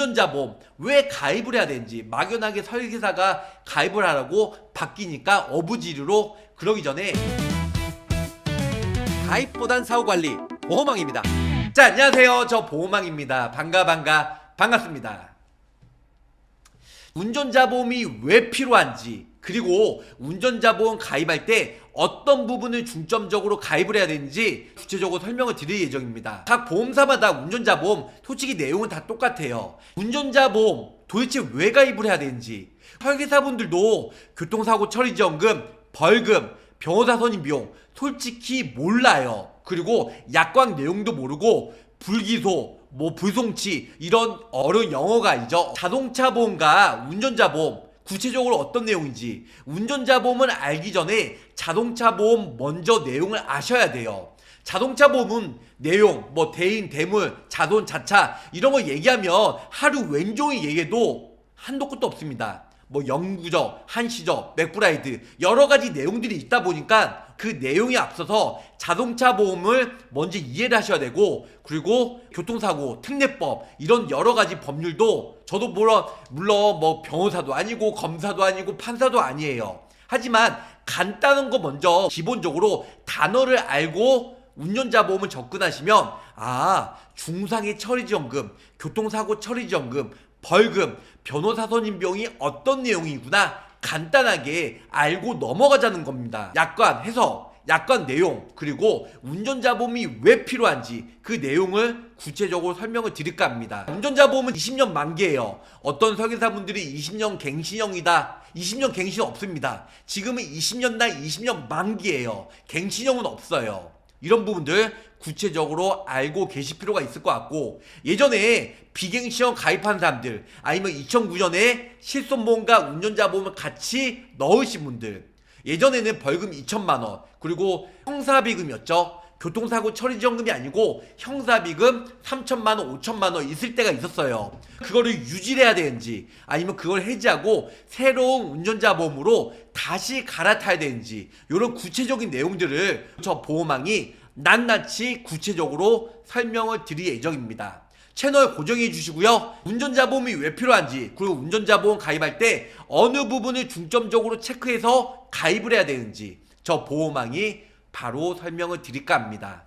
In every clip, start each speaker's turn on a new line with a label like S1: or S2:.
S1: 운전자보험 왜 가입을 해야 되는지 막연하게 설계사가 가입을 하라고 바뀌니까 어부지리로 그러기 전에 가입보단 사후관리 보험왕입니다. 자, 안녕하세요. 저 보험왕입니다. 반갑습니다. 운전자보험이 왜 필요한지, 그리고 운전자보험 가입할 때 어떤 부분을 중점적으로 가입을 해야 되는지 구체적으로 설명을 드릴 예정입니다. 각 보험사마다 운전자보험 솔직히 내용은 다 똑같아요. 운전자보험 도대체 왜 가입을 해야 되는지, 설계사분들도 교통사고 처리지원금, 벌금, 변호사 선임 비용 솔직히 몰라요. 그리고 약관 내용도 모르고 불기소, 불송치 이런 어려운 영어가 아니죠. 자동차 보험과 운전자 보험 구체적으로 어떤 내용인지, 운전자 보험을 알기 전에 자동차 보험 먼저 내용을 아셔야 돼요. 자동차 보험은 내용, 대인, 대물, 자손, 자차 이런 거 얘기하면 하루 왼종일 얘기해도 한도 끝도 없습니다. 영구적, 한시적, 맥브라이드 여러 가지 내용들이 있다 보니까 그 내용에 앞서서 자동차 보험을 먼저 이해를 하셔야 되고, 그리고 교통사고, 특례법 이런 여러 가지 법률도 저도 물론 변호사도 아니고 검사도 아니고 판사도 아니에요. 하지만 간단한 거 먼저 기본적으로 단어를 알고 운전자 보험을 접근하시면 중상해 처리지원금, 교통사고 처리지원금, 벌금, 변호사 선임 비용이 어떤 내용이구나 간단하게 알고 넘어가자는 겁니다. 약관 해석, 약관 내용, 그리고 운전자 보험이 왜 필요한지 그 내용을 구체적으로 설명을 드릴까 합니다. 운전자 보험은 20년 만기예요. 어떤 설계사분들이 20년 갱신형이다, 20년 갱신형 없습니다. 지금은 20년 날 20년 만기예요. 갱신형은 없어요. 이런 부분들 구체적으로 알고 계실 필요가 있을 것 같고, 예전에 비갱신형 가입한 사람들, 아니면 2009년에 실손보험과 운전자보험을 같이 넣으신 분들, 예전에는 벌금 2천만원, 그리고 형사비금이었죠. 교통사고 처리지원금이 아니고 형사비금 3천만원, 5천만원 있을 때가 있었어요. 그거를 유지를 해야 되는지, 아니면 그걸 해지하고 새로운 운전자보험으로 다시 갈아타야 되는지, 이런 구체적인 내용들을 저 보험왕이 낱낱이 구체적으로 설명을 드릴 예정입니다. 채널 고정해 주시고요. 운전자보험이 왜 필요한지, 그리고 운전자보험 가입할 때 어느 부분을 중점적으로 체크해서 가입을 해야 되는지 저 보험왕이 바로 설명을 드릴까 합니다.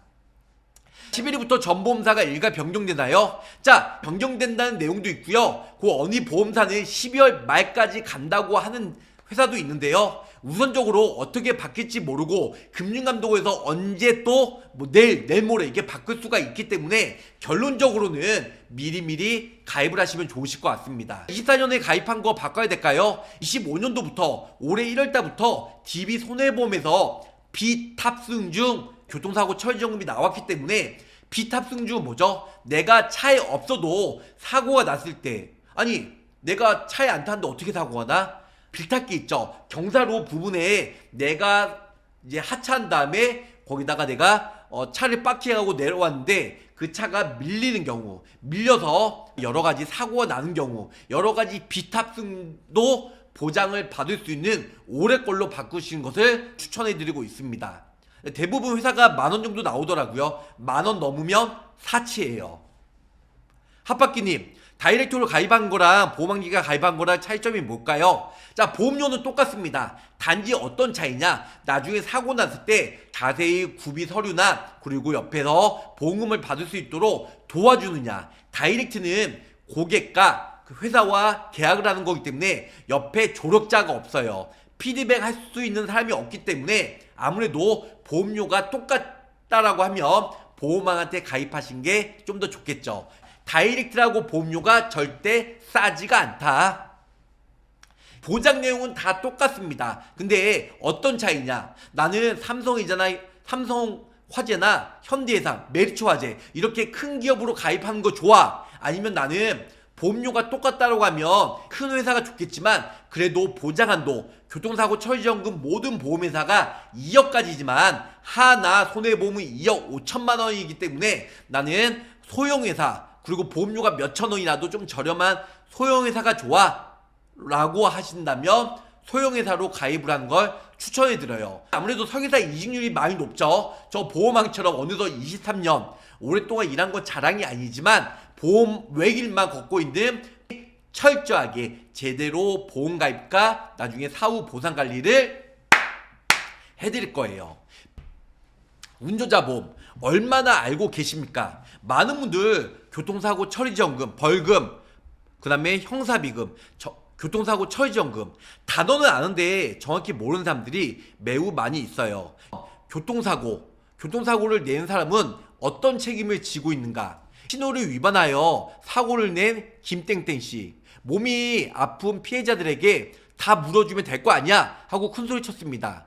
S1: 11일부터 전 보험사가 일괄 변경되나요? 자, 변경된다는 내용도 있고요. 그 어느 보험사는 12월 말까지 간다고 하는 회사도 있는데요. 우선적으로 어떻게 바뀔지 모르고 금융감독원에서 언제 또 내일 모레 이게 바뀔 수가 있기 때문에 결론적으로는 미리미리 가입을 하시면 좋으실 것 같습니다. 24년에 가입한 거 바꿔야 될까요? 25년도부터 올해 1월달부터 DB 손해보험에서 비탑승 중 교통사고 처리지원금이 나왔기 때문에, 비탑승 중 뭐죠? 내가 차에 없어도 사고가 났을 때, 아니 내가 차에 안 탔는데 어떻게 사고가 나? 빌탔기 있죠. 경사로 부분에 내가 이제 하차한 다음에 거기다가 내가 차를 바퀴하고 내려왔는데 그 차가 밀리는 경우, 밀려서 여러 가지 사고가 나는 경우, 여러 가지 비탑승도 보장을 받을 수 있는 올해 걸로 바꾸시는 것을 추천해 드리고 있습니다. 대부분 회사가 10,000원 정도 나오더라고요. 10,000원 넘으면 사치예요. 핫바퀴님, 다이렉트로 가입한 거랑 보험왕기가 가입한 거랑 차이점이 뭘까요? 자, 보험료는 똑같습니다. 단지 어떤 차이냐, 나중에 사고 났을 때 자세히 구비 서류나 그리고 옆에서 보험금을 받을 수 있도록 도와주느냐. 다이렉트는 고객과 그 회사와 계약을 하는 거기 때문에 옆에 조력자가 없어요. 피드백 할 수 있는 사람이 없기 때문에 아무래도 보험료가 똑같다라고 하면 보험왕한테 가입하신 게 좀 더 좋겠죠. 다이렉트라고 보험료가 절대 싸지가 않다. 보장 내용은 다 똑같습니다. 근데 어떤 차이냐, 나는 삼성이잖아. 삼성 화재나 현대해상, 메리츠 화재 이렇게 큰 기업으로 가입하는 거 좋아? 아니면 나는 보험료가 똑같다고 하면 큰 회사가 좋겠지만 그래도 보장한도, 교통사고 처리지원금 모든 보험회사가 2억까지지만 하나 손해보험은 2억 5천만 원이기 때문에 나는 소형회사, 그리고 보험료가 몇천 원이라도 좀 저렴한 소형회사가 좋아 라고 하신다면 소형회사로 가입을 하는 걸 추천해드려요. 아무래도 설계사 이직률이 많이 높죠. 저 보험왕처럼 어느덧 23년 오랫동안 일한 건 자랑이 아니지만 보험 외길만 걷고 있는 철저하게 제대로 보험가입과 나중에 사후 보상관리를 해드릴 거예요. 운전자 보험 얼마나 알고 계십니까? 많은 분들 교통사고 처리지원금, 벌금, 그 다음에 형사비금, 교통사고 처리지원금 단어는 아는데 정확히 모르는 사람들이 매우 많이 있어요. 교통사고를 낸 사람은 어떤 책임을 지고 있는가? 신호를 위반하여 사고를 낸 김땡땡씨, 몸이 아픈 피해자들에게 다 물어주면 될 거 아니야? 하고 큰소리 쳤습니다.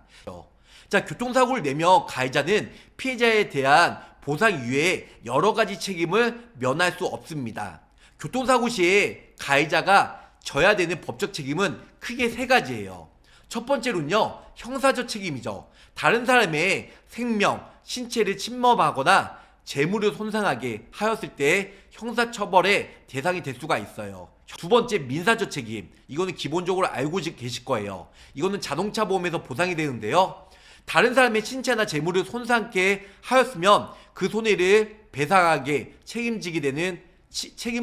S1: 자, 교통사고를 내며 가해자는 피해자에 대한 보상 이외에 여러 가지 책임을 면할 수 없습니다. 교통사고 시에 가해자가 져야 되는 법적 책임은 크게 세 가지예요. 첫 번째로는요, 형사적 책임이죠. 다른 사람의 생명, 신체를 침범하거나 재물을 손상하게 하였을 때 형사처벌의 대상이 될 수가 있어요. 두 번째, 민사적 책임. 이거는 기본적으로 알고 계실 거예요. 이거는 자동차 보험에서 보상이 되는데요. 다른 사람의 신체나 재물을 손상케 하였으면 그 손해를 배상하게 책임을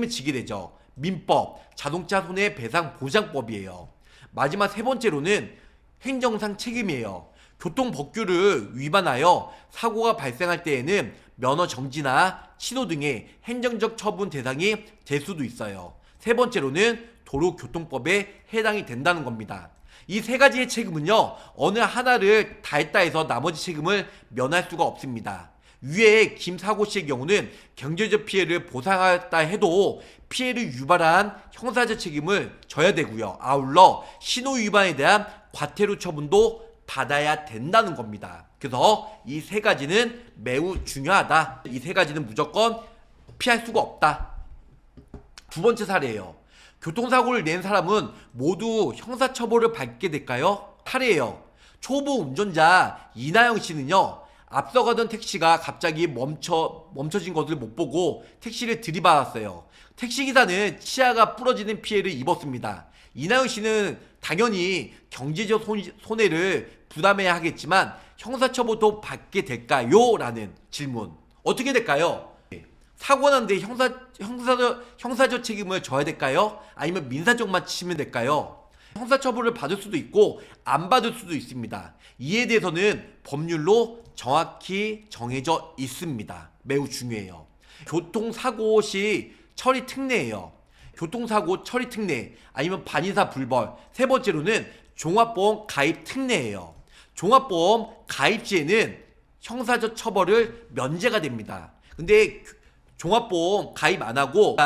S1: 지게 되죠. 민법, 자동차 손해배상보장법이에요. 마지막 세 번째로는 행정상 책임이에요. 교통법규를 위반하여 사고가 발생할 때에는 면허 정지나 취소 등의 행정적 처분 대상이 될 수도 있어요. 세 번째로는 도로교통법에 해당이 된다는 겁니다. 이 세 가지의 책임은요, 어느 하나를 다 했다 해서 나머지 책임을 면할 수가 없습니다. 위에 김사고 씨의 경우는 경제적 피해를 보상하였다 해도 피해를 유발한 형사적 책임을 져야 되고요. 아울러 신호 위반에 대한 과태료 처분도 받아야 된다는 겁니다. 그래서 이 세 가지는 매우 중요하다. 이 세 가지는 무조건 피할 수가 없다. 두 번째 사례예요. 교통사고를 낸 사람은 모두 형사처벌을 받게 될까요? 사례예요. 초보 운전자 이나영 씨는요, 앞서가던 택시가 갑자기 멈춰진 것을 못 보고 택시를 들이받았어요. 택시기사는 치아가 부러지는 피해를 입었습니다. 이나영 씨는 당연히 경제적 손해를 부담해야 하겠지만 형사처벌도 받게 될까요? 라는 질문. 어떻게 될까요? 사고 났는데 형사적 책임을 져야 될까요? 아니면 민사적만 치면 될까요? 형사처벌을 받을 수도 있고 안 받을 수도 있습니다. 이에 대해서는 법률로 정확히 정해져 있습니다. 매우 중요해요. 교통사고 시 처리 특례예요. 교통사고 처리 특례 아니면 반의사 불벌. 세 번째로는 종합보험 가입 특례예요. 종합보험 가입 시에는 형사적 처벌을 면제가 됩니다. 근데 종합보험 가입 안 하고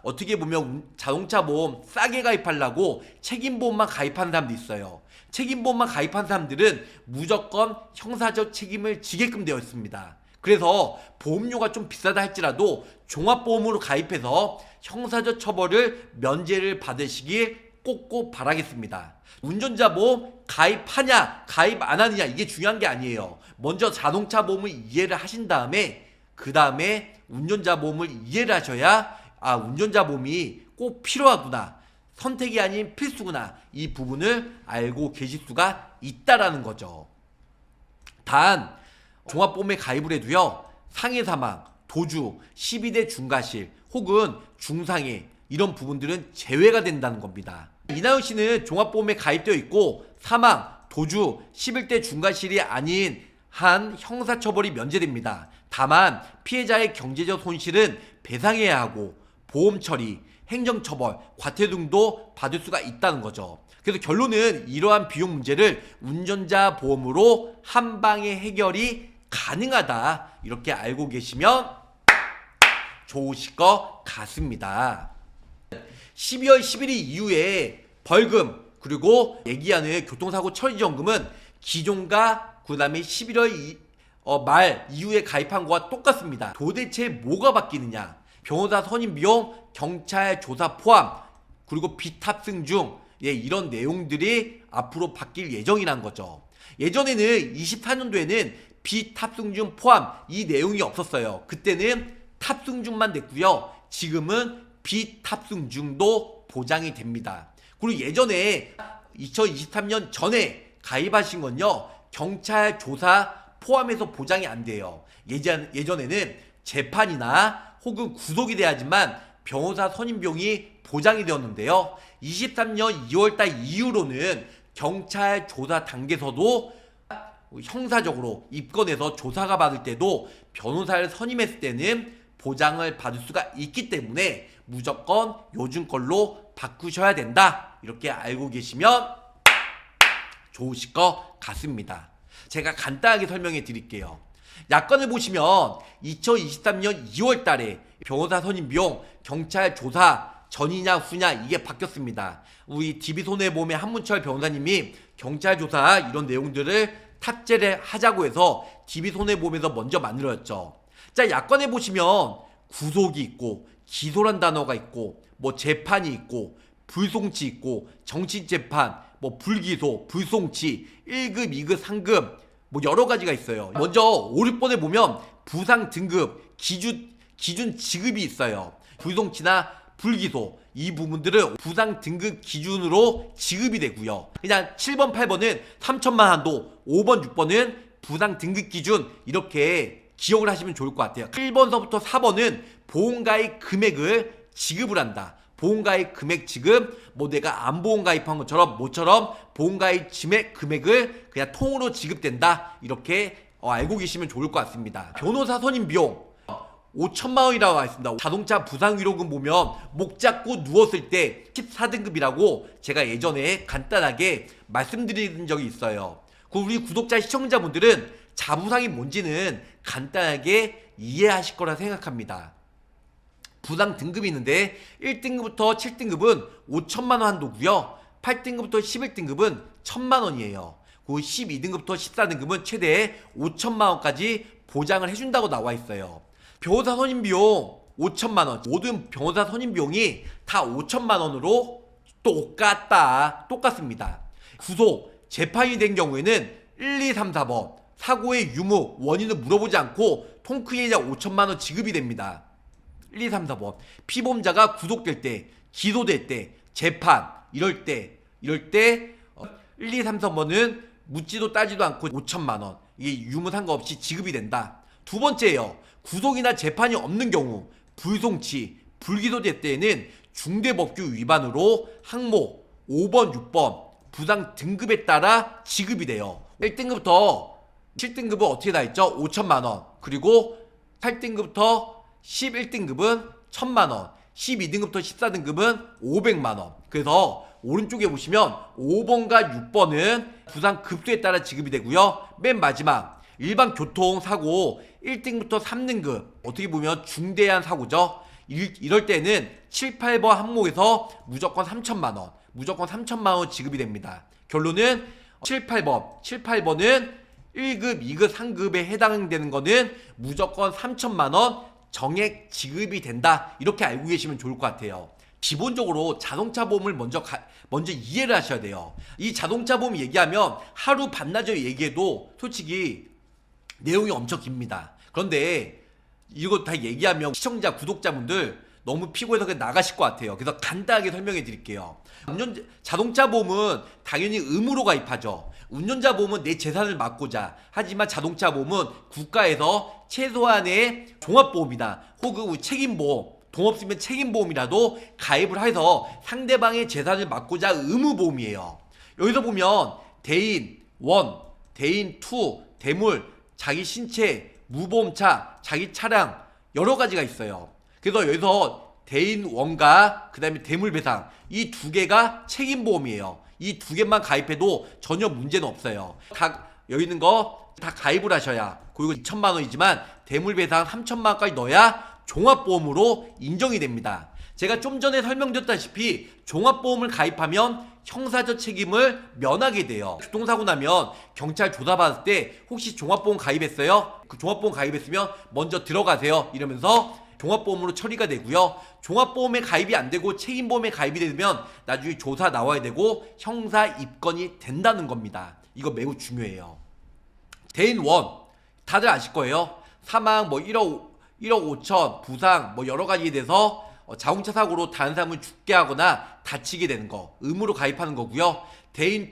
S1: 어떻게 보면 자동차 보험 싸게 가입하려고 책임보험만 가입하는 사람도 있어요. 책임보험만 가입한 사람들은 무조건 형사적 책임을 지게끔 되어 있습니다. 그래서 보험료가 좀 비싸다 할지라도 종합보험으로 가입해서 형사적 처벌을 면제를 받으시길 꼭꼭 바라겠습니다. 운전자 보험 가입하냐 가입 안 하느냐 이게 중요한 게 아니에요. 먼저 자동차 보험을 이해를 하신 다음에 그 다음에 운전자 보험을 이해를 하셔야 운전자 보험이 꼭 필요하구나, 선택이 아닌 필수구나, 이 부분을 알고 계실 수가 있다라는 거죠. 단 종합보험에 가입을 해도요, 상해 사망, 도주, 12대 중과실 혹은 중상해 이런 부분들은 제외가 된다는 겁니다. 이나영 씨는 종합보험에 가입되어 있고 사망, 도주, 11대 중과실이 아닌 한 형사처벌이 면제됩니다. 다만 피해자의 경제적 손실은 배상해야 하고 보험 처리, 행정처벌, 과태료 등도 받을 수가 있다는 거죠. 그래서 결론은 이러한 비용 문제를 운전자 보험으로 한 방에 해결이 가능하다, 이렇게 알고 계시면 좋으실 것 같습니다. 12월 11일 이후에 벌금 그리고 얘기하는 교통사고 처리지원금은 기존과 그 다음에 11월 말 이후에 가입한 거와 똑같습니다. 도대체 뭐가 바뀌느냐? 변호사 선임 비용, 경찰 조사 포함, 그리고 비탑승 중 이런 내용들이 앞으로 바뀔 예정이란 거죠. 예전에는 24년도에는 비탑승 중 포함 이 내용이 없었어요. 그때는 탑승 중만 됐고요. 지금은 비탑승 중도 보장이 됩니다. 그리고 예전에 2023년 전에 가입하신 건요, 경찰 조사 포함해서 보장이 안 돼요. 예전에는 재판이나 혹은 구속이 돼야지만 변호사 선임 비용이 보장이 되었는데요. 23년 2월달 이후로는 경찰 조사 단계에서도 형사적으로 입건해서 조사가 받을 때도 변호사를 선임했을 때는 보장을 받을 수가 있기 때문에 무조건 요즘 걸로 바꾸셔야 된다. 이렇게 알고 계시면 좋으실 것 같습니다. 제가 간단하게 설명해 드릴게요. 약관을 보시면 2023년 2월 달에 변호사 선임 비용 경찰 조사 전이냐 후냐 이게 바뀌었습니다. 우리 DB손해보험의 한문철 변호사님이 경찰 조사 이런 내용들을 탑재를 하자고 해서 DB손해보험에서 먼저 만들었죠. 자, 약관에 보시면 구속이 있고 기소란 단어가 있고 뭐 재판이 있고 불송치 있고 정치재판 뭐 불기소 불송치 1급 2급 3급 뭐 여러 가지가 있어요. 먼저 5, 6번에 보면 부상 등급 기준 지급이 있어요. 불송치나 불기소 이 부분들은 부상 등급 기준으로 지급이 되고요. 그냥 7번 8번은 3천만 한도 5번 6번은 부상 등급 기준 이렇게 기억을 하시면 좋을 것 같아요. 1번서부터 4번은 보험가입 금액을 지급을 한다. 보험가입 금액 지급 뭐 내가 안 보험가입한 것처럼 모처럼 보험가입 금액을 그냥 통으로 지급된다. 이렇게 알고 계시면 좋을 것 같습니다. 변호사 선임 비용 5천만 원이라고 하겠습니다. 자동차 부상위로금 보면 목 잡고 누웠을 때 14등급이라고 제가 예전에 간단하게 말씀드린 적이 있어요. 우리 구독자 시청자분들은 자부상이 뭔지는 간단하게 이해하실 거라 생각합니다. 부상 등급이 있는데 1등급부터 7등급은 5천만 원 한도고요. 8등급부터 11등급은 1천만 원이에요. 그 12등급부터 14등급은 최대 5천만 원까지 보장을 해준다고 나와 있어요. 변호사 선임 비용 5천만 원. 모든 변호사 선임 비용이 다 5천만 원으로 똑같습니다. 구속, 재판이 된 경우에는 1, 2, 3, 4번 사고의 유무, 원인을 물어보지 않고 통크이자 5천만 원 지급이 됩니다. 1, 2, 3, 4번 피보험자가 구속될 때, 기소될 때, 재판 이럴 때 1, 2, 3, 4번은 묻지도 따지도 않고 5천만 원 이게 유무 상관없이 지급이 된다. 두 번째예요. 구속이나 재판이 없는 경우 불송치, 불기소될 때에는 중대법규 위반으로 항목 5번, 6번 부상 등급에 따라 지급이 돼요. 1등급부터 7등급은 어떻게 다 있죠? 5천만 원. 그리고 8등급부터 11등급은 1천만 원. 12등급부터 14등급은 500만 원. 그래서 오른쪽에 보시면 5번과 6번은 부상 급수에 따라 지급이 되고요. 맨 마지막 일반 교통사고 1등부터 3등급 어떻게 보면 중대한 사고죠. 이럴 때는 7, 8번 항목에서 무조건 3천만 원 무조건 3천만 원 지급이 됩니다. 결론은 7, 8번은 1급, 2급, 3급에 해당되는 거는 무조건 3천만 원 정액 지급이 된다. 이렇게 알고 계시면 좋을 것 같아요. 기본적으로 자동차 보험을 먼저 이해를 하셔야 돼요. 이 자동차 보험 얘기하면 하루 반나절 얘기해도 솔직히 내용이 엄청 깁니다. 그런데 이거 다 얘기하면 시청자, 구독자분들 너무 피곤해서 그냥 나가실 것 같아요. 그래서 간단하게 설명해 드릴게요. 자동차 보험은 당연히 의무로 가입하죠. 운전자 보험은 내 재산을 막고자. 하지만 자동차 보험은 국가에서 최소한의 종합보험이나 혹은 책임보험, 돈 없으면 책임보험이라도 가입을 해서 상대방의 재산을 막고자 의무보험이에요. 여기서 보면 대인 1, 대인 2, 대물, 자기 신체, 무보험차, 자기 차량 여러 가지가 있어요. 그래서 여기서 대인 1과 그 다음에 대물배상 이 두 개가 책임보험이에요. 이 두 개만 가입해도 전혀 문제는 없어요. 다 여기 있는 거 다 가입을 하셔야 그리고 2천만 원이지만 대물배상 3천만 원까지 넣어야 종합보험으로 인정이 됩니다. 제가 좀 전에 설명드렸다시피 종합보험을 가입하면 형사적 책임을 면하게 돼요. 교통사고 나면 경찰 조사받을 때 혹시 종합보험 가입했어요? 그 종합보험 가입했으면 먼저 들어가세요 이러면서 종합보험으로 처리가 되고요. 종합보험에 가입이 안 되고 책임보험에 가입이 되면 나중에 조사 나와야 되고 형사 입건이 된다는 겁니다. 이거 매우 중요해요. 대인 1 다들 아실 거예요. 사망 뭐 1억 5천 부상 뭐 여러 가지에 대해서 자동차 사고로 다른 사람을 죽게 하거나 다치게 되는 거 의무로 가입하는 거고요. 대인 2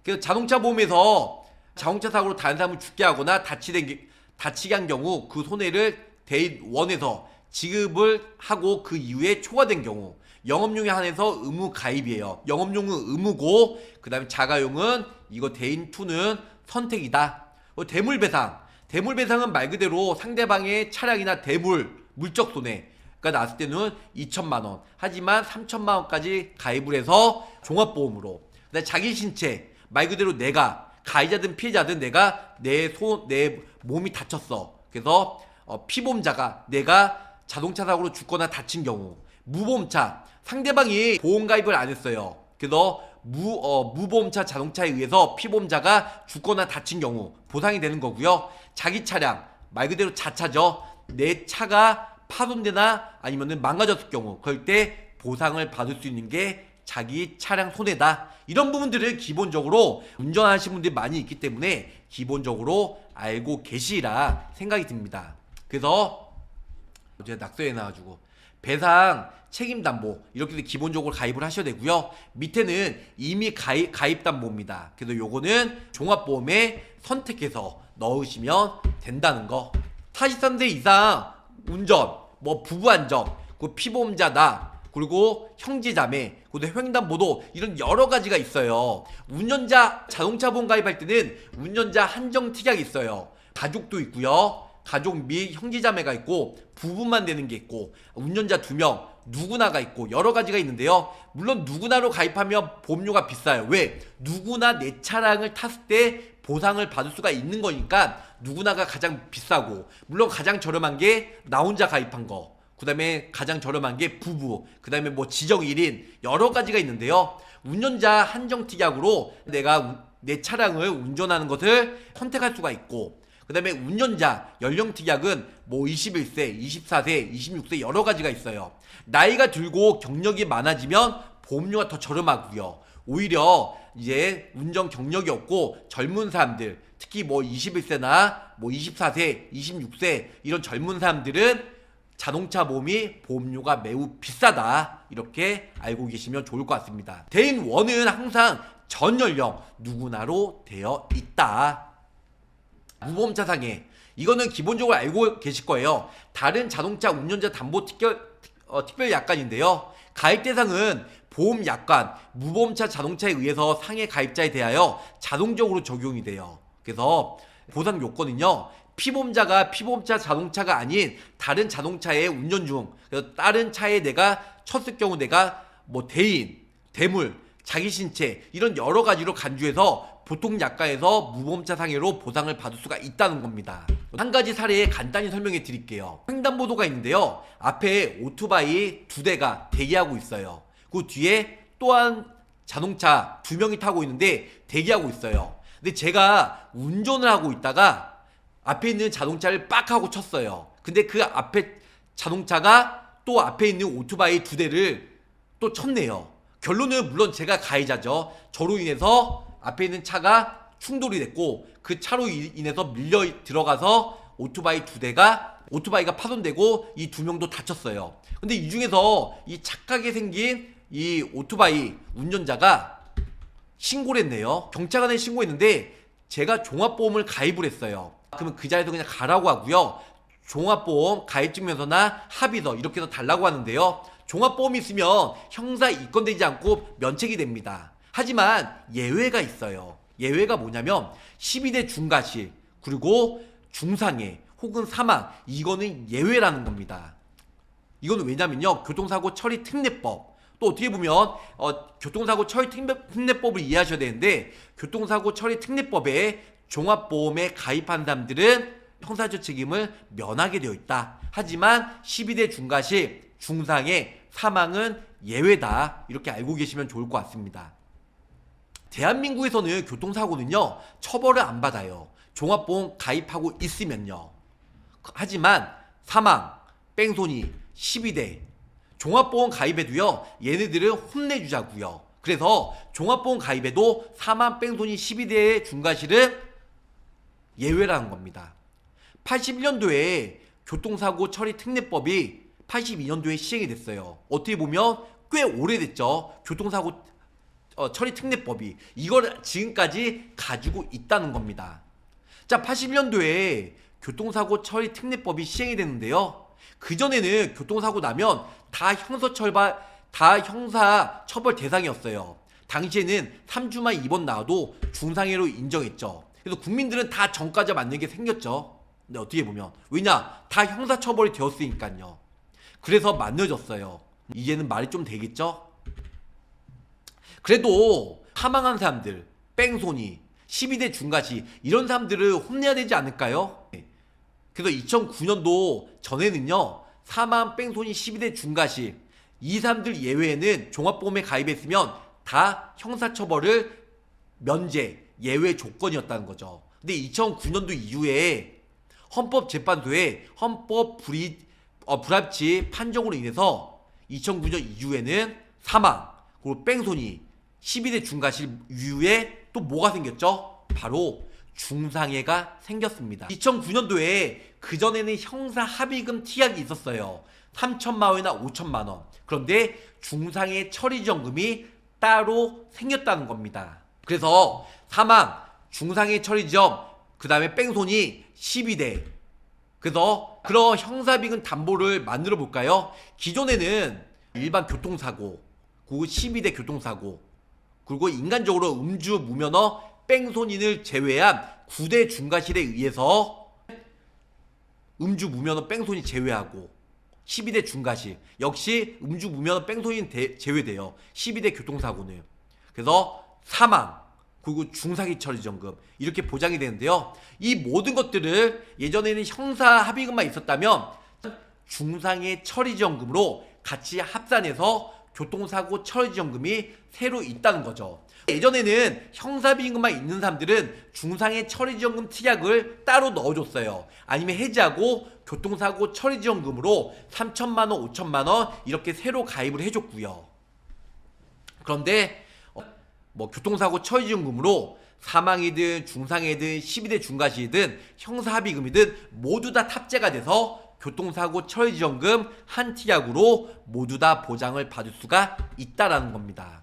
S1: 그래서 자동차 보험에서 자동차 사고로 다른 사람을 죽게 하거나 다치게 한 경우 그 손해를 대인 1에서 지급을 하고 그 이후에 초과된 경우, 영업용에 한해서 의무 가입이에요. 영업용은 의무고, 그 다음에 자가용은 이거 대인2는 선택이다. 대물배상은 말 그대로 상대방의 차량이나 물적 손해가 났을 때는 2천만원, 하지만 3천만원까지 가입을 해서 종합보험으로. 그다음에 자기 신체, 말 그대로 내가 가해자든 피해자든 내가 내 몸이 다쳤어. 그래서 피보험자가 내가 자동차 사고로 죽거나 다친 경우, 무보험차, 상대방이 보험가입을 안 했어요. 그래서 무보험차 자동차에 의해서 피보험자가 죽거나 다친 경우 보상이 되는 거고요. 자기 차량, 말 그대로 자차죠. 내 차가 파손되나 아니면 망가졌을 경우, 그럴 때 보상을 받을 수 있는 게 자기 차량 손해다. 이런 부분들을 기본적으로 운전하시는 분들이 많이 있기 때문에 기본적으로 알고 계시리라 생각이 듭니다. 그래서 제가 낙서해 놔가지고 배상 책임담보 이렇게 기본적으로 가입을 하셔야 되고요. 밑에는 이미 가입담보입니다. 그래서 요거는 종합보험에 선택해서 넣으시면 된다는 거. 43세 이상 운전, 부부안전, 피보험자다, 그리고 형제자매, 그리고 횡단보도, 이런 여러 가지가 있어요. 운전자 자동차 보험 가입할 때는 운전자 한정 특약이 있어요. 가족도 있고요. 가족 및 형제자매가 있고, 부부만 되는 게 있고, 운전자 2명 누구나가 있고, 여러 가지가 있는데요. 물론 누구나로 가입하면 보험료가 비싸요. 왜? 누구나 내 차량을 탔을 때 보상을 받을 수가 있는 거니까 누구나가 가장 비싸고, 물론 가장 저렴한 게 나 혼자 가입한 거, 그 다음에 가장 저렴한 게 부부, 그 다음에 지정 1인, 여러 가지가 있는데요. 운전자 한정 특약으로 내가 내 차량을 운전하는 것을 선택할 수가 있고, 그 다음에 운전자 연령 특약은 21세, 24세, 26세 여러 가지가 있어요. 나이가 들고 경력이 많아지면 보험료가 더 저렴하고요. 오히려 이제 운전 경력이 없고 젊은 사람들, 특히 21세나 24세, 26세 이런 젊은 사람들은 자동차 보험이 보험료가 매우 비싸다. 이렇게 알고 계시면 좋을 것 같습니다. 대인 1은 항상 전 연령 누구나로 되어 있다. 무보험차 상해, 이거는 기본적으로 알고 계실 거예요. 다른 자동차 운전자 담보 특별 약관인데요. 가입 대상은 보험 약관, 무보험차 자동차에 의해서 상해 가입자에 대하여 자동적으로 적용이 돼요. 그래서 보상 요건은요, 피보험자가 피보험차 자동차가 아닌 다른 자동차의 운전 중, 그래서 다른 차에 내가 쳤을 경우 내가 대인, 대물, 자기 신체 이런 여러 가지로 간주해서 보통 약관에서 무보험차 상해로 보상을 받을 수가 있다는 겁니다. 한 가지 사례 간단히 설명해 드릴게요. 횡단보도가 있는데요. 앞에 오토바이 2대가 대기하고 있어요. 그 뒤에 또한 자동차 2명이 타고 있는데 대기하고 있어요. 근데 제가 운전을 하고 있다가 앞에 있는 자동차를 빡 하고 쳤어요. 근데 그 앞에 자동차가 또 앞에 있는 오토바이 2대를 또 쳤네요. 결론은 물론 제가 가해자죠. 저로 인해서 앞에 있는 차가 충돌이 됐고, 그 차로 인해서 밀려 들어가서 오토바이가 파손되고 이 2명도 다쳤어요. 근데 이 중에서 이 착하게 생긴 이 오토바이 운전자가 신고를 했네요. 경찰관에 신고했는데 제가 종합보험을 가입을 했어요. 그러면 그 자리에서 그냥 가라고 하고요. 종합보험 가입증명서나 합의서 이렇게 해서 달라고 하는데요. 종합보험이 있으면 형사 입건되지 않고 면책이 됩니다. 하지만 예외가 있어요. 예외가 뭐냐면 12대 중과실, 그리고 중상해 혹은 사망, 이거는 예외라는 겁니다. 이거는 왜냐면요, 교통사고 처리 특례법, 또 어떻게 보면 교통사고 처리 특례법을 이해하셔야 되는데, 교통사고 처리 특례법에 종합보험에 가입한 사람들은 형사적 책임을 면하게 되어 있다. 하지만 12대 중과실, 중상해, 사망은 예외다. 이렇게 알고 계시면 좋을 것 같습니다. 대한민국에서는 교통사고는요, 처벌을 안 받아요. 종합보험 가입하고 있으면요. 하지만 사망, 뺑소니, 12대 종합보험 가입에도요, 얘네들을 혼내주자고요. 그래서 종합보험 가입에도 사망, 뺑소니, 12대의 중과실은 예외라는 겁니다. 81년도에 교통사고 처리 특례법이 82년도에 시행이 됐어요. 어떻게 보면 꽤 오래됐죠. 교통사고 처리 특례법이 이걸 지금까지 가지고 있다는 겁니다. 자, 81년도에 교통사고 처리 특례법이 시행이 됐는데요. 그전에는 교통사고 나면 다 형사 처벌 대상이었어요. 당시에는 3주만 입원 나와도 중상해로 인정했죠. 그래서 국민들은 다 전과자 맞는 게 생겼죠. 근데 어떻게 보면 왜냐? 다 형사 처벌이 되었으니까요. 그래서 만들어졌어요. 이제는 말이 좀 되겠죠? 그래도 사망한 사람들, 뺑소니, 12대 중과시 이런 사람들을 혼내야 되지 않을까요? 그래서 2009년도 전에는요, 사망, 뺑소니, 12대 중과시 이 사람들 예외에는 종합보험에 가입했으면 다 형사처벌을 면제, 예외 조건이었다는 거죠. 근데 2009년도 이후에 헌법재판소의 불합치 판정으로 인해서 2009년 이후에는 사망, 그리고 뺑소니, 12대 중과실 이후에 또 뭐가 생겼죠? 바로 중상해가 생겼습니다. 2009년도에 그전에는 형사 합의금 특약이 있었어요. 3천만 원이나 5천만 원. 그런데 중상해 처리지원금이 따로 생겼다는 겁니다. 그래서 사망, 중상해 처리지원, 그 다음에 뺑소니, 12대. 그래서 그런 형사비금 담보를 만들어 볼까요? 기존에는 일반 교통사고, 그리고 12대 교통사고, 그리고 인간적으로 음주, 무면허, 뺑소니를 제외한 9대 중과실에 의해서 음주, 무면허, 뺑소니 제외하고 12대 중과실 역시 음주, 무면허, 뺑소니는 제외돼요. 12대 교통사고는. 그래서 사망, 그리고 중상해 처리지원금 이렇게 보장이 되는데요. 이 모든 것들을 예전에는 형사 합의금만 있었다면 중상해 처리지원금으로 같이 합산해서 교통사고 처리지원금이 새로 있다는 거죠. 예전에는 형사비금만 있는 사람들은 중상해 처리지원금 특약을 따로 넣어줬어요. 아니면 해지하고 교통사고 처리지원금으로 3천만 원, 5천만 원 이렇게 새로 가입을 해줬고요. 그런데 교통사고 처리지원금으로 사망이든 중상해든 12대 중과실이든 형사합의금이든 모두 다 탑재가 돼서 교통사고 처리지원금 한 특약으로 모두 다 보장을 받을 수가 있다라는 겁니다.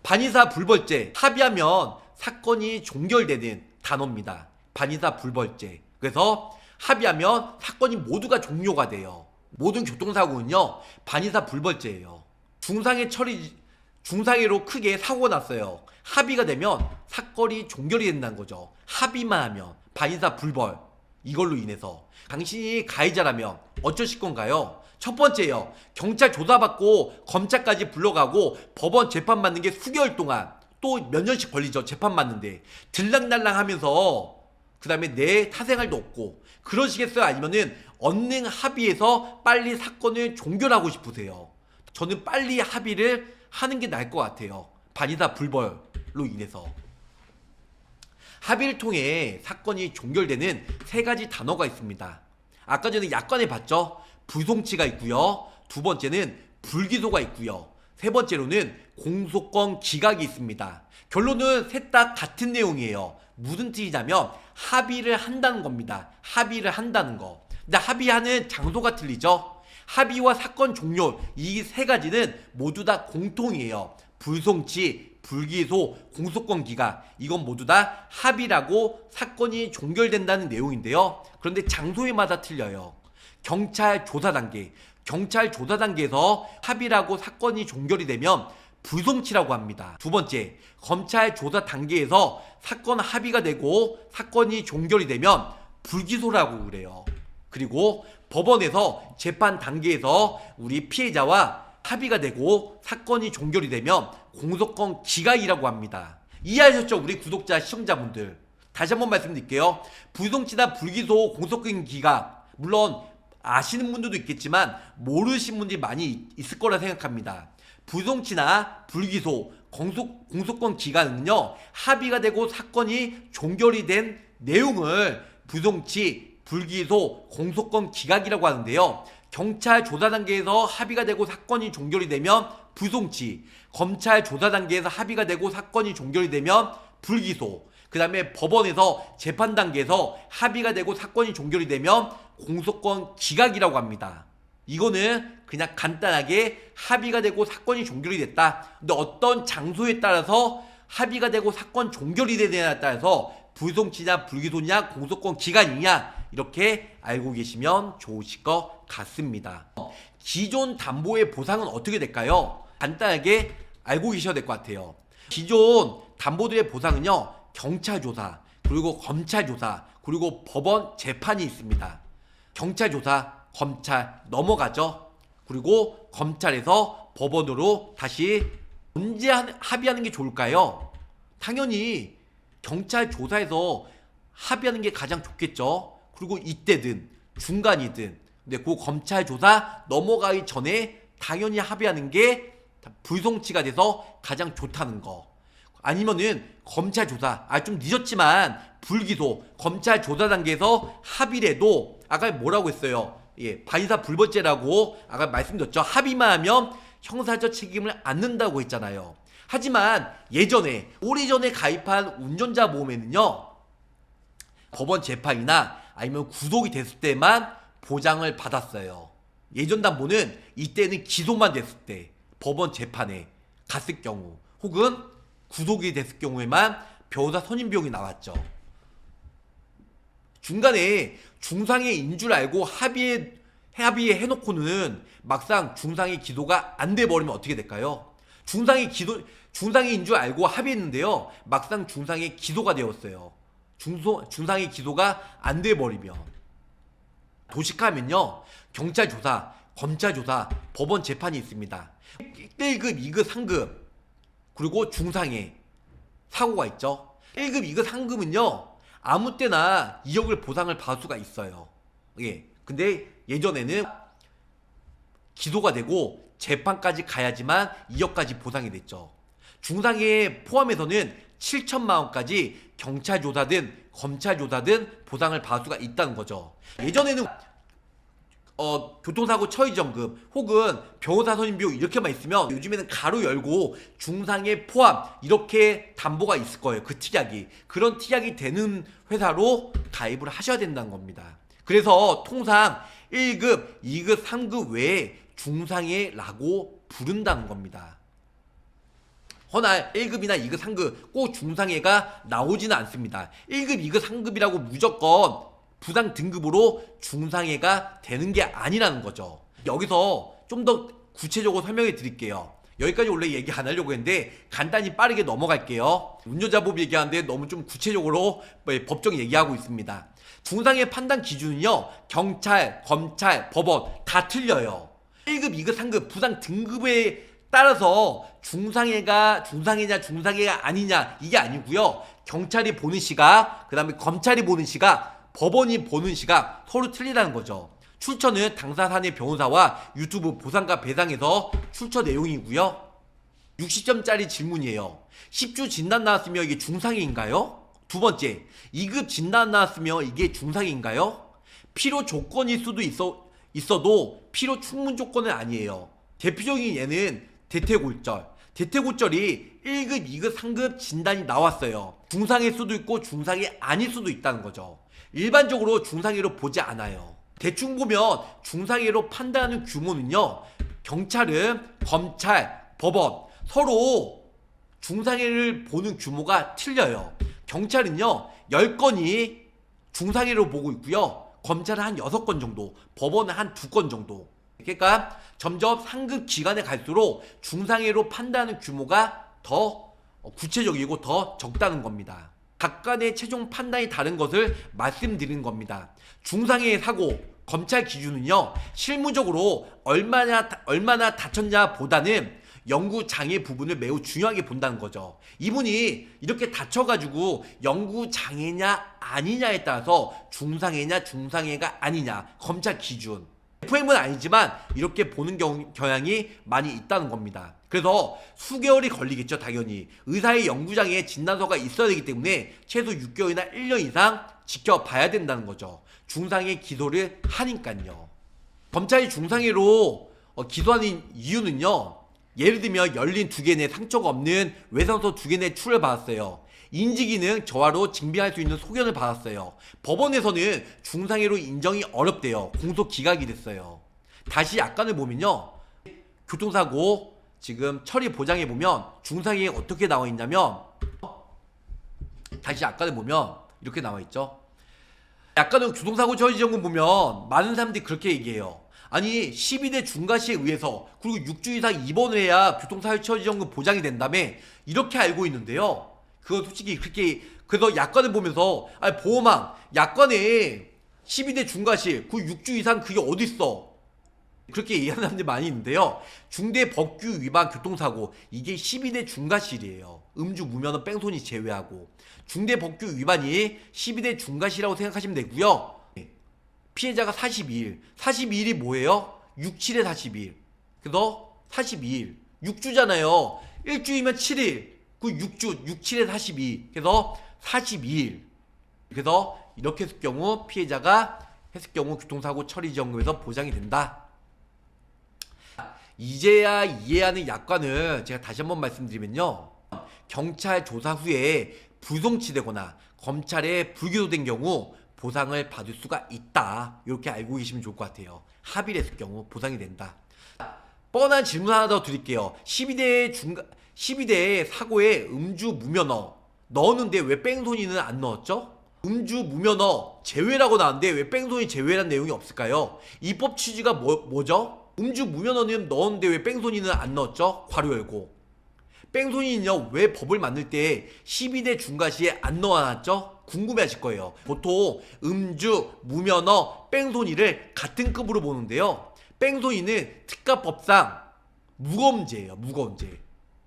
S1: 반의사 불벌죄, 합의하면 사건이 종결되는 단어입니다. 반의사 불벌죄. 그래서 합의하면 사건이 모두가 종료가 돼요. 모든 교통사고는요, 반의사 불벌죄예요. 중상해로 크게 사고가 났어요. 합의가 되면 사건이 종결이 된다는 거죠. 합의만 하면 반의사 불벌, 이걸로 인해서 당신이 가해자라면 어쩌실 건가요? 첫 번째요, 경찰 조사받고 검찰까지 불러가고 법원 재판받는 게 수개월 동안 또 몇 년씩 걸리죠. 재판받는데 들락날락 하면서 그 다음에 내 사생활도 없고 그러시겠어요? 아니면은 언능 합의해서 빨리 사건을 종결하고 싶으세요? 저는 빨리 합의를 하는 게 나을 것 같아요. 반의사 불벌로 인해서. 합의를 통해 사건이 종결되는 세 가지 단어가 있습니다. 아까 전에 약관에 봤죠? 불송치가 있고요. 두 번째는 불기소가 있고요. 세 번째로는 공소권 기각이 있습니다. 결론은 셋 다 같은 내용이에요. 무슨 뜻이냐면 합의를 한다는 겁니다. 합의를 한다는 거. 근데 합의하는 장소가 틀리죠? 합의와 사건 종료, 이 세 가지는 모두 다 공통이에요. 불송치, 불기소, 공소권 기각, 이건 모두 다 합의라고 사건이 종결된다는 내용인데요. 그런데 장소에마다 틀려요. 경찰 조사 단계에서 합의라고 사건이 종결이 되면 불송치라고 합니다. 두 번째, 검찰 조사 단계에서 사건 합의가 되고 사건이 종결이 되면 불기소라고 그래요. 그리고 법원에서 재판 단계에서 우리 피해자와 합의가 되고 사건이 종결이 되면 공소권 기각이라고 합니다. 이해하셨죠? 우리 구독자 시청자분들. 다시 한번 말씀드릴게요. 불송치나 불기소, 공소권 기각, 물론 아시는 분들도 있겠지만 모르시는 분들이 많이 있을 거라 생각합니다. 불송치나 불기소, 공소권 기각은요, 합의가 되고 사건이 종결이 된 내용을 불송치, 불기소, 공소권 기각이라고 하는데요. 경찰 조사 단계에서 합의가 되고 사건이 종결이 되면 불송치, 검찰 조사 단계에서 합의가 되고 사건이 종결이 되면 불기소, 그 다음에 법원에서 재판 단계에서 합의가 되고 사건이 종결이 되면 공소권 기각이라고 합니다. 이거는 그냥 간단하게 합의가 되고 사건이 종결이 됐다. 근데 어떤 장소에 따라서 합의가 되고 사건 종결이 되느냐에 따라서 불송치냐 불기소냐 공소권 기각이냐 이렇게 알고 계시면 좋으실 것 같습니다. 기존 담보의 보상은 어떻게 될까요? 간단하게 알고 계셔야 될 것 같아요. 기존 담보들의 보상은요, 경찰 조사, 그리고 검찰 조사, 그리고 법원 재판이 있습니다. 경찰 조사, 검찰 넘어가죠. 그리고 검찰에서 법원으로 다시 언제 합의하는 게 좋을까요? 당연히 경찰 조사에서 합의하는 게 가장 좋겠죠. 그리고 이때든 중간이든, 근데 그 검찰 조사 넘어가기 전에 당연히 합의하는 게 불송치가 돼서 가장 좋다는 거. 아니면은 검찰 조사 좀 늦었지만 불기소 검찰 조사 단계에서 합의를 해도 아까 뭐라고 했어요? 예, 반의사 불벌죄라고 아까 말씀드렸죠. 합의만 하면 형사적 책임을 안는다고 했잖아요. 하지만 예전에 오래전에 가입한 운전자 보험에는요, 법원 재판이나 아니면 구속이 됐을 때만 보장을 받았어요. 예전 담보는 이때는 기소만 됐을 때 법원 재판에 갔을 경우 혹은 구속이 됐을 경우에만 변호사 선임 비용이 나왔죠. 중간에 중상의 인줄 알고 합의해 해놓고는 막상 중상의 기소가 안 돼 버리면 어떻게 될까요? 중상의 인줄 알고 합의했는데요, 막상 중상의 기소가 되었어요. 중상의 기소가 안 돼 버리면, 도식하면요, 경찰 조사, 검찰 조사, 법원 재판이 있습니다. 1급, 2급, 3급, 그리고 중상의 사고가 있죠. 1급, 2급, 3급은요, 아무 때나 2억을 보상을 받을 수가 있어요. 예. 근데 예전에는 기소가 되고 재판까지 가야지만 2억까지 보상이 됐죠. 중상해 포함해서는 7천만 원까지 경찰 조사든 검찰 조사든 보상을 받을 수가 있다는 거죠. 예전에는 교통사고 처리점금 혹은 변호사 선임 비용 이렇게만 있으면, 요즘에는 가로 열고 중상해 포함 이렇게 담보가 있을 거예요. 그 특약이, 그런 특약이 되는 회사로 가입을 하셔야 된다는 겁니다. 그래서 통상 1급, 2급, 3급 외에 중상해라고 부른다는 겁니다. 허나 1급이나 2급, 3급 꼭 중상해가 나오지는 않습니다. 1급, 2급, 3급이라고 무조건 부상 등급으로 중상해가 되는 게 아니라는 거죠. 여기서 좀 더 구체적으로 설명해 드릴게요. 여기까지 원래 얘기 안 하려고 했는데 간단히 빠르게 넘어갈게요. 운전자법 얘기하는데 너무 좀 구체적으로 법정 얘기하고 있습니다. 중상해 판단 기준은요, 경찰, 검찰, 법원 다 틀려요. 1급, 2급, 3급 부상 등급에 따라서 중상해냐 중상해가 아니냐 이게 아니고요. 경찰이 보는 시각, 그 다음에 검찰이 보는 시각, 법원이 보는 시각 서로 틀리다는 거죠. 출처는 당사 사내 변호사와 유튜브 보상과 배상에서 출처 내용이고요. 60점짜리 질문이에요. 10주 진단 나왔으면 이게 중상해인가요? 두 번째, 2급 진단 나왔으면 이게 중상해인가요? 필요 조건일 수도 있어도 필요 충분 조건은 아니에요. 대표적인 예는 대퇴골절. 대퇴골절이 1급, 2급, 3급 진단이 나왔어요. 중상해일 수도 있고 중상해 아닐 수도 있다는 거죠. 일반적으로 중상해로 보지 않아요. 대충 보면 중상해로 판단하는 규모는요, 경찰은 검찰, 법원 서로 중상해를 보는 규모가 틀려요. 경찰은요 10건이 중상해로 보고 있고요, 검찰은 한 6건 정도, 법원은 한 2건 정도. 그러니까 점점 상급 기관에 갈수록 중상해로 판단하는 규모가 더 구체적이고 더 적다는 겁니다. 각간의 최종 판단이 다른 것을 말씀드리는 겁니다. 중상해 사고 검찰 기준은요, 실무적으로 얼마나 다쳤냐 보다는 영구 장애 부분을 매우 중요하게 본다는 거죠. 이분이 이렇게 다쳐가지고 영구 장애냐 아니냐에 따라서 중상해냐 중상해가 아니냐, 검찰 기준 FM은 아니지만 이렇게 보는 경향이 많이 있다는 겁니다. 그래서 수개월이 걸리겠죠. 당연히 의사의 영구장애 진단서가 있어야 되기 때문에 최소 6개월이나 1년 이상 지켜봐야 된다는 거죠. 중상해 기소를 하니까요. 검찰이 중상해로 기소하는 이유는요, 예를 들면 열린 2개 내 상처가 없는 외상서 2개 내 출을 받았어요. 인지기능 저하로 징빙할 수 있는 소견을 받았어요. 법원에서는 중상해로 인정이 어렵대요. 공소 기각이 됐어요. 다시 약관을 보면요, 교통사고 지금 처리 보장에 보면 중상해에 어떻게 나와 있냐면, 다시 약관을 보면 이렇게 나와 있죠. 약간은 교통사고 처리지원금 보면 많은 사람들이 그렇게 얘기해요. 아니 12대 중과시에 의해서 그리고 6주 이상 입원을 해야 교통사고 처리지원금 보장이 된다며 이렇게 알고 있는데요. 그건 솔직히 그렇게 그래서 약관을 보면서 아니 보호망 약관에 12대 중과시 그 6주 이상 그게 어딨어 그렇게 얘기하는 사람들이 많이 있는데요. 중대 법규 위반 교통사고 이게 12대 중과실이에요. 음주 무면허 뺑소니 제외하고 중대 법규 위반이 12대 중과실이라고 생각하시면 되고요. 피해자가 42일 42일이 뭐예요? 6, 7에 42일 그래서 42일 6주잖아요 1주이면 7일 그 6주 6, 7에 42 그래서 42일 그래서 이렇게 했을 경우 피해자가 했을 경우 교통사고 처리지원금에서 보장이 된다. 이제야 이해하는 약관을 제가 다시 한번 말씀드리면요. 경찰 조사 후에 불송치되거나 검찰에 불기소된 경우 보상을 받을 수가 있다. 이렇게 알고 계시면 좋을 것 같아요. 합의를 했을 경우 보상이 된다. 뻔한 질문 하나 더 드릴게요. 12대 사고에 음주 무면허 넣었는데 왜 뺑소니는 안 넣었죠? 음주 무면허 제외라고 나왔는데 왜 뺑소니 제외란 내용이 없을까요? 입법 취지가 뭐죠? 음주 무면허는 넣었는데 왜 뺑소니는 안 넣었죠? 괄호 열고 뺑소니는요 왜 법을 만들 때 12대 중과시에 안 넣어놨죠? 궁금해하실 거예요. 보통 음주, 무면허, 뺑소니를 같은 급으로 보는데요. 뺑소니는 특가법상 무거움죄예요. 무거움죄.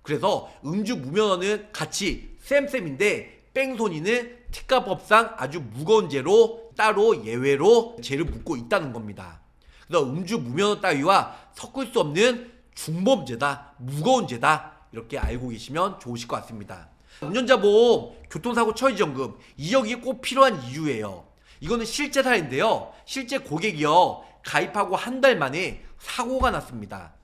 S1: 그래서 음주, 무면허는 같이 쌤쌤인데 뺑소니는 특가법상 아주 무거운 죄로 따로 예외로 죄를 묻고 있다는 겁니다. 그래서 음주, 무면허 따위와 섞을 수 없는 중범죄다. 무거운 죄다. 이렇게 알고 계시면 좋으실 것 같습니다. 운전자 보험, 교통사고 처리지원금 2억이 꼭 필요한 이유예요. 이거는 실제 사례인데요. 실제 고객이요 가입하고 한 달 만에 사고가 났습니다.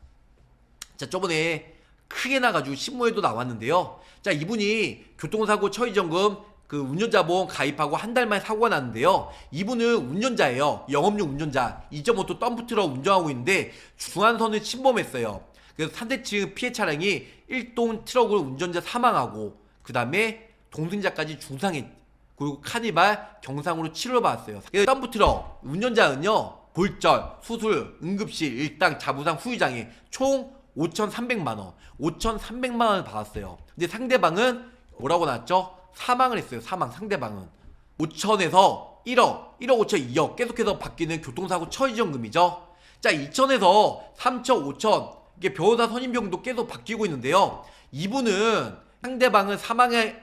S1: 자 저번에 크게 나가지고 신문에도 나왔는데요. 자 이분이 교통사고 처리지원금 그 운전자 보험 가입하고 한 달 만에 사고가 났는데요. 이분은 운전자예요. 영업용 운전자 2.5톤 덤프트럭 운전하고 있는데 중앙선을 침범했어요. 그래서 상대측 피해 차량이 1톤 트럭을 운전자 사망하고 그 다음에 동승자까지 중상해 그리고 카니발 경상으로 치료를 받았어요. 덤프트럭 운전자는요 골절, 수술, 응급실, 일당, 자부상, 후유장애 총 5,300만원 5,300만원을 받았어요. 근데 상대방은 뭐라고 나왔죠? 사망을 했어요. 사망. 상대방은 5천에서 1억 1억 5천 2억 계속해서 바뀌는 교통사고 처리지원금이죠. 자 2천에서 3천 5천 이게 변호사 선임비용도 계속 바뀌고 있는데요. 이분은 상대방은 사망해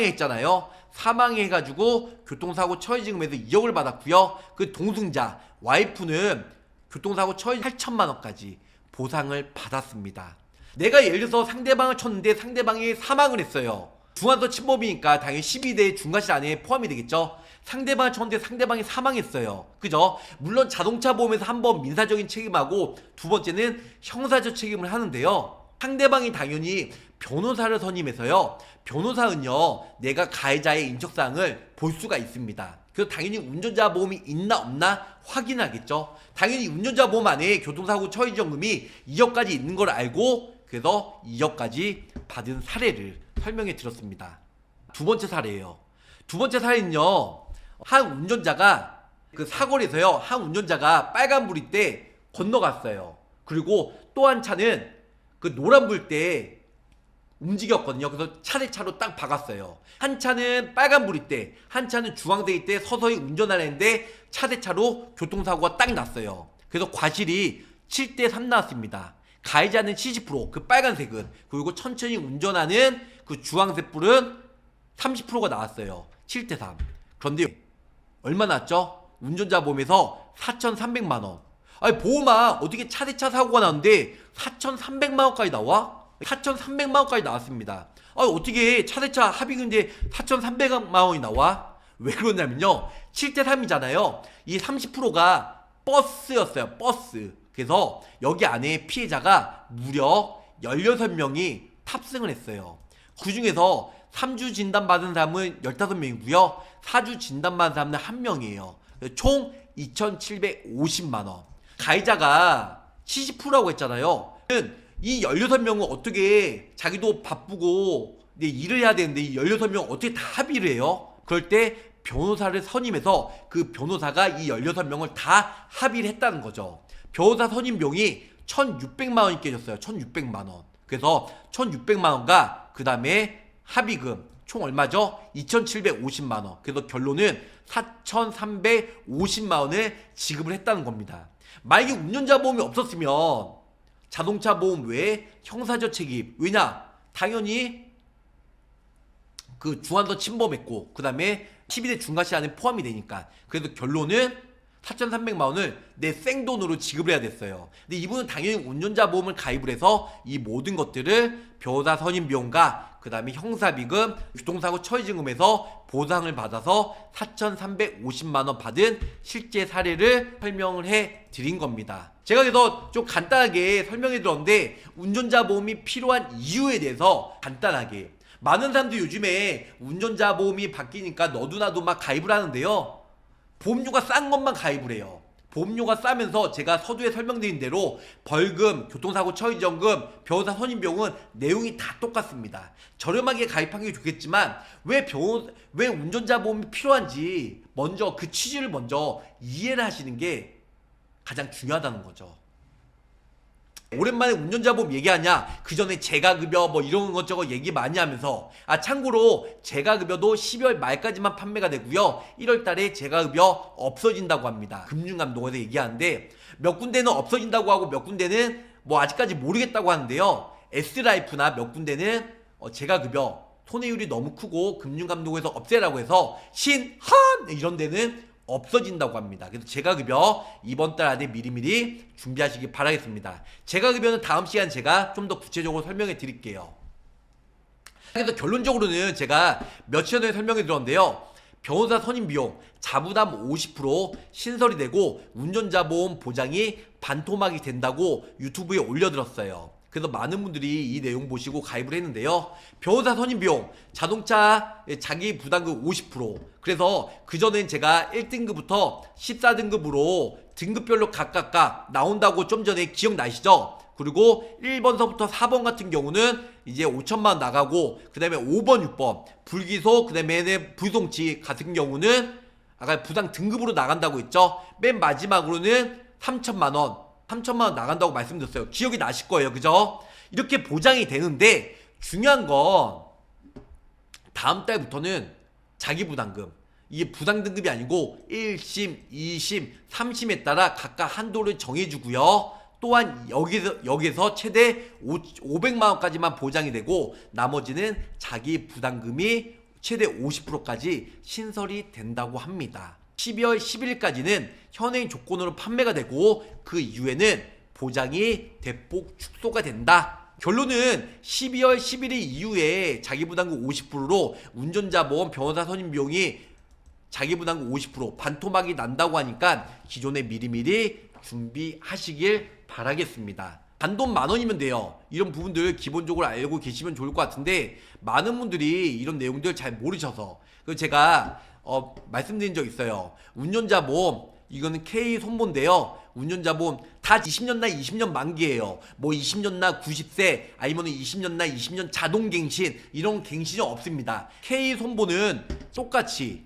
S1: 했잖아요. 사망해 가지고 교통사고 처리지원금에서 2억을 받았고요. 그 동승자 와이프는 교통사고 처리 8천만 원까지 보상을 받았습니다. 내가 예를 들어서 상대방을 쳤는데 상대방이 사망을 했어요. 중환선 침범이니까 당연히 12대 중과실 안에 포함이 되겠죠. 상대방을 쳤는데 상대방이 사망했어요. 그죠? 물론 자동차 보험에서 한 번 민사적인 책임하고 두 번째는 형사적 책임을 하는데요. 상대방이 당연히 변호사를 선임해서요. 변호사는요 내가 가해자의 인적사항을 볼 수가 있습니다. 그래서 당연히 운전자 보험이 있나 없나 확인하겠죠. 당연히 운전자 보험 안에 교통사고 처리지원금이 2억까지 있는 걸 알고 그래서 2억까지 받은 사례를 설명해 드렸습니다. 두 번째 사례예요. 두 번째 사례는요. 한 운전자가 그 사거리에서요. 한 운전자가 빨간불일 때 건너갔어요. 그리고 또 한 차는 그 노란불 때 움직였거든요. 그래서 차대차로 딱 박았어요. 한 차는 빨간불일 때, 한 차는 주황색일 때 서서히 운전하려는데 차대차로 교통사고가 딱 났어요. 그래서 과실이 7대3 나왔습니다. 가해자는 70%, 그 빨간색은, 그리고 천천히 운전하는 그 주황색 불은 30%가 나왔어요. 7대3. 그런데 얼마 났죠? 운전자 보험에서 4,300만원. 아니 보험아 어떻게 차대차 사고가 났는데 4,300만원까지 나와? 4,300만원까지 나왔습니다. 어떻게 차대차 합의금인데 4,300만원이 나와? 왜 그러냐면요 7대3이잖아요. 이 30%가 버스였어요. 버스. 그래서 여기 안에 피해자가 무려 16명이 탑승을 했어요. 그 중에서 3주 진단받은 사람은 15명이고요 4주 진단받은 사람은 1명이에요 총 2,750만원. 가해자가 70%라고 했잖아요. 이 16명은 어떻게 자기도 바쁘고 일을 해야 되는데 이 16명 어떻게 다 합의를 해요? 그럴 때 변호사를 선임해서 그 변호사가 이 16명을 다 합의를 했다는 거죠. 변호사 선임 비용이 1,600만 원이 깨졌어요. 1,600만 원. 그래서 1,600만 원과 그 다음에 합의금 총 얼마죠? 2,750만 원. 그래서 결론은 4,350만 원을 지급을 했다는 겁니다. 만약에 운전자 보험이 없었으면 자동차 보험 외에 형사적 책임. 왜냐? 당연히 그 중환선 침범했고 그 다음에 12대 중과시 안에 포함이 되니까. 그래서 결론은 4,300만 원을 내 생돈으로 지급을 해야 됐어요. 근데 이분은 당연히 운전자 보험을 가입을 해서 이 모든 것들을 변호사 선임 비용과 그 다음에 형사비금, 교통사고 처리증금에서 보상을 받아서 4,350만 원 받은 실제 사례를 설명을 해 드린 겁니다. 제가 그래서 좀 간단하게 설명해 드렸는데 운전자 보험이 필요한 이유에 대해서 간단하게. 많은 사람들이 요즘에 운전자 보험이 바뀌니까 너도나도 막 가입을 하는데요. 보험료가 싼 것만 가입을 해요. 보험료가 싸면서 제가 서두에 설명드린 대로 벌금, 교통사고 처리지원금, 변호사 선임비용은 내용이 다 똑같습니다. 저렴하게 가입하는 게 좋겠지만 왜 운전자 보험이 필요한지 먼저 그 취지를 먼저 이해를 하시는 게 가장 중요하다는 거죠. 오랜만에 운전자 보험 얘기하냐? 그 전에 재가급여 뭐 이런 것저것 얘기 많이 하면서 참고로 재가급여도 12월 말까지만 판매가 되고요. 1월 달에 재가급여 없어진다고 합니다. 금융감독원에서 얘기하는데 몇 군데는 없어진다고 하고 몇 군데는 뭐 아직까지 모르겠다고 하는데요. S라이프나 몇 군데는 재가급여 손해율이 너무 크고 금융감독원에서 없애라고 해서 신한 이런 데는 없어진다고 합니다. 그래서 재가급여 이번 달 안에 미리미리 준비하시기 바라겠습니다. 재가급여는 다음 시간 제가 좀 더 구체적으로 설명해 드릴게요. 그래서 결론적으로는 제가 며칠 전에 설명해 드렸는데요. 변호사 선임 비용 자부담 50% 신설이 되고 운전자 보험 보장이 반토막이 된다고 유튜브에 올려드렸어요. 그래서 많은 분들이 이 내용 보시고 가입을 했는데요. 변호사 선임 비용, 자동차 자기 부담금 50%. 그래서 그전엔 제가 1등급부터 14등급으로 등급별로 각각 나온다고 좀 전에 기억나시죠? 그리고 1번서부터 4번 같은 경우는 이제 5천만 원 나가고 그 다음에 5번, 6번 불기소, 그 다음에 불송치 같은 경우는 아까 부당 등급으로 나간다고 했죠? 맨 마지막으로는 3천만 원. 3천만 원 나간다고 말씀드렸어요. 기억이 나실 거예요. 그죠? 이렇게 보장이 되는데 중요한 건 다음 달부터는 자기 부담금. 이게 부당 등급이 아니고 1심, 2심, 3심에 따라 각각 한도를 정해주고요. 또한 여기서 최대 500만 원까지만 보장이 되고 나머지는 자기 부담금이 최대 50%까지 신설이 된다고 합니다. 12월 11일까지는 현행 조건으로 판매가 되고 그 이후에는 보장이 대폭 축소가 된다. 결론은 12월 11일 이후에 자기부담금 50%로 운전자 보험 변호사 선임 비용이 자기부담금 50% 반토막이 난다고 하니까 기존에 미리미리 준비하시길 바라겠습니다. 단돈 10,000원이면 돼요. 이런 부분들 기본적으로 알고 계시면 좋을 것 같은데 많은 분들이 이런 내용들 잘 모르셔서 그래서 제가 말씀드린 적 있어요. 운전자 보험 이거는 K 손보인데요. 운전자 보험 다 20년 나 20년 만기예요. 뭐 20년 나 90세 아니면 20년 나 20년 자동 갱신 이런 갱신이 없습니다. K 손보는 똑같이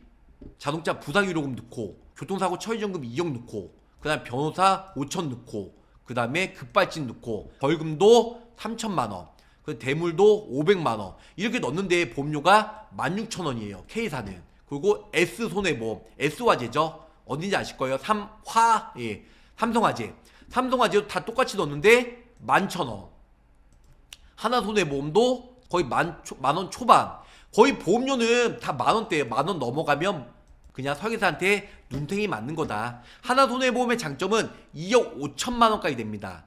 S1: 자동차 부상위로금 넣고 교통사고 처리지원금 2억 넣고 그 다음에 변호사 5천 넣고 그 다음에 급발진 넣고 벌금도 3천만 원 그 대물도 500만 원 이렇게 넣는데 보험료가 16,000원이에요. K사는. 그리고 S손해보험, S화재죠. 어딘지 아실 거예요. 삼성화재. 삼성화재도 다 똑같이 넣었는데 11,000원. 하나손해보험도 거의 만원 초반. 거의 보험료는 다 만원대예요. 만원 넘어가면 그냥 설계사한테 눈탱이 맞는 거다. 하나손해보험의 장점은 2억 5천만 원까지 됩니다.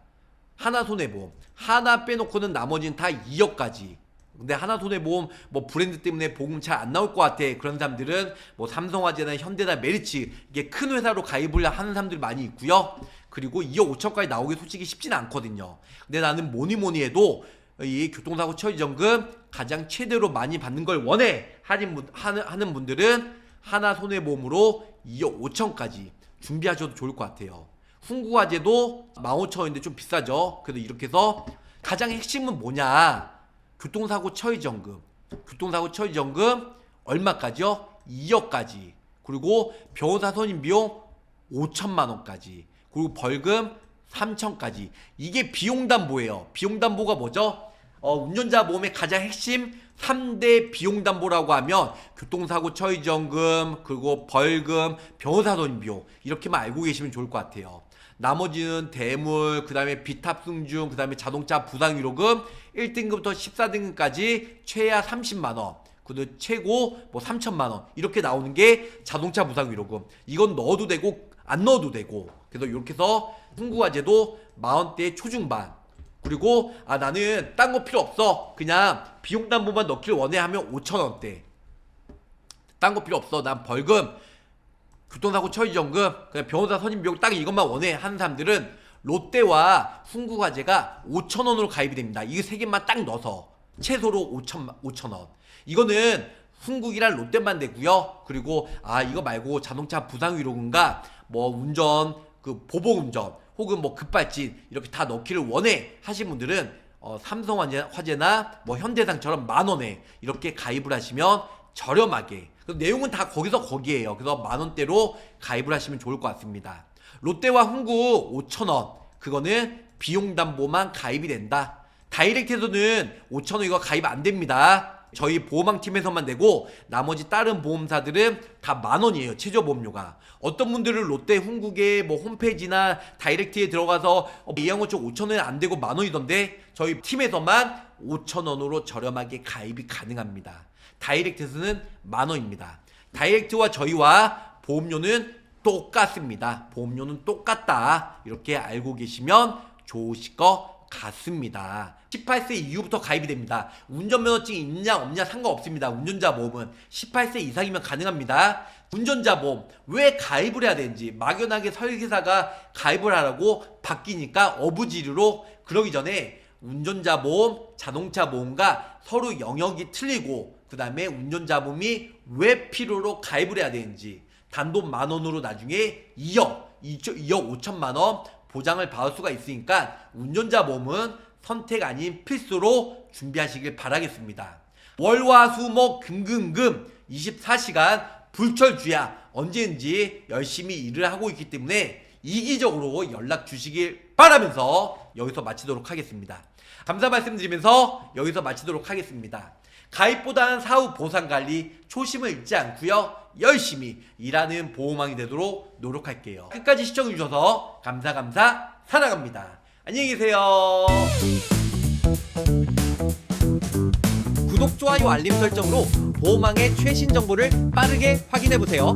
S1: 하나손해보험. 하나 빼놓고는 나머지는 다 2억까지. 근데 하나손해보험 뭐 브랜드 때문에 보험 잘 안 나올 것 같아. 그런 사람들은 뭐 삼성화재나 현대나 메리츠 이게 큰 회사로 가입을 하는 사람들이 많이 있고요. 그리고 2억 5천까지 나오기 솔직히 쉽지는 않거든요. 근데 나는 뭐니 해도 이 교통사고 처리지원금 가장 최대로 많이 받는 걸 원해 하는 분들은 하나손해보험으로 2억 5천까지 준비하셔도 좋을 것 같아요. 훈구화재도 15,000원인데 좀 비싸죠. 그래도 이렇게 해서 가장 핵심은 뭐냐? 교통사고 처리지원금. 교통사고 처리지원금 얼마까지요? 2억까지. 그리고 변호사 선임 비용 5천만 원까지, 그리고 벌금 3천까지. 이게 비용담보예요. 비용담보가 뭐죠? 운전자 보험의 가장 핵심 3대 비용담보라고 하면 교통사고 처리지원금, 그리고 벌금, 변호사 선임 비용, 이렇게만 알고 계시면 좋을 것 같아요. 나머지는 대물, 그 다음에 비탑승중, 그 다음에 자동차 부상위로금 1등급부터 14등급까지 최하 30만원, 그리고 최고 뭐 3천만원, 이렇게 나오는 게 자동차 부상위로금. 이건 넣어도 되고 안 넣어도 되고, 그래서 이렇게 해서 흥부과제도 만원대 초중반. 그리고 나는 딴 거 필요 없어, 그냥 비용담보만 넣기를 원해 하면 5천원대. 딴 거 필요 없어, 난 벌금, 교통사고 처리지원금, 그냥 변호사 선임 비용 딱 이것만 원해 하는 사람들은 롯데와 흥부과제가 5천원으로 가입이 됩니다. 이거 세 개만 딱 넣어서 최소로 5천원. 이거는 흥국이랑 롯데만 되고요. 그리고 이거 말고 자동차 부상위로금과 뭐 운전, 그 보복운전, 혹은 뭐 급발진, 이렇게 다 넣기를 원해 하신 분들은 삼성화재나 뭐 현대상처럼 만원에 이렇게 가입을 하시면 저렴하게, 내용은 다 거기에요. 그래서 만원대로 가입을 하시면 좋을 것 같습니다. 롯데와 흥국 5천원, 그거는 비용담보만 가입이 된다. 다이렉트에서는 5천원 이거 가입 안 됩니다. 저희 보험왕팀에서만 내고 나머지 다른 보험사들은 다 만원이에요, 최저보험료가. 어떤 분들은 롯데 흥국의 뭐 홈페이지나 다이렉트에 들어가서 예약원 쪽 5천원에 안 되고 만원이던데, 저희 팀에서만 5천원으로 저렴하게 가입이 가능합니다. 다이렉트에서는 만원입니다. 다이렉트와 저희와 보험료는 똑같습니다. 보험료는 똑같다, 이렇게 알고 계시면 좋으실 것 같습니다. 18세 이후부터 가입이 됩니다. 운전면허증이 있냐 없냐 상관없습니다. 운전자 보험은 18세 이상이면 가능합니다. 운전자 보험 왜 가입을 해야 되는지, 막연하게 설계사가 가입을 하라고 바뀌니까 어부지리로, 그러기 전에 운전자 보험, 자동차 보험과 서로 영역이 틀리고, 그 다음에 운전자 보험이 왜 필요로 가입을 해야 되는지, 단돈 만원으로 나중에 2억 5천만원 보장을 받을 수가 있으니까 운전자 보험은 선택 아닌 필수로 준비하시길 바라겠습니다. 월화수목 금금금 24시간 불철주야 언제든지 열심히 일을 하고 있기 때문에 이기적으로 연락 주시길 바라면서 여기서 마치도록 하겠습니다. 감사 말씀드리면서 여기서 마치도록 하겠습니다. 가입보다는 사후 보상관리 초심을 잃지 않고요, 열심히 일하는 보험왕이 되도록 노력할게요. 끝까지 시청해주셔서 감사 사랑합니다. 안녕히 계세요. 구독, 좋아요, 알림 설정으로 보험왕의 최신 정보를 빠르게 확인해보세요.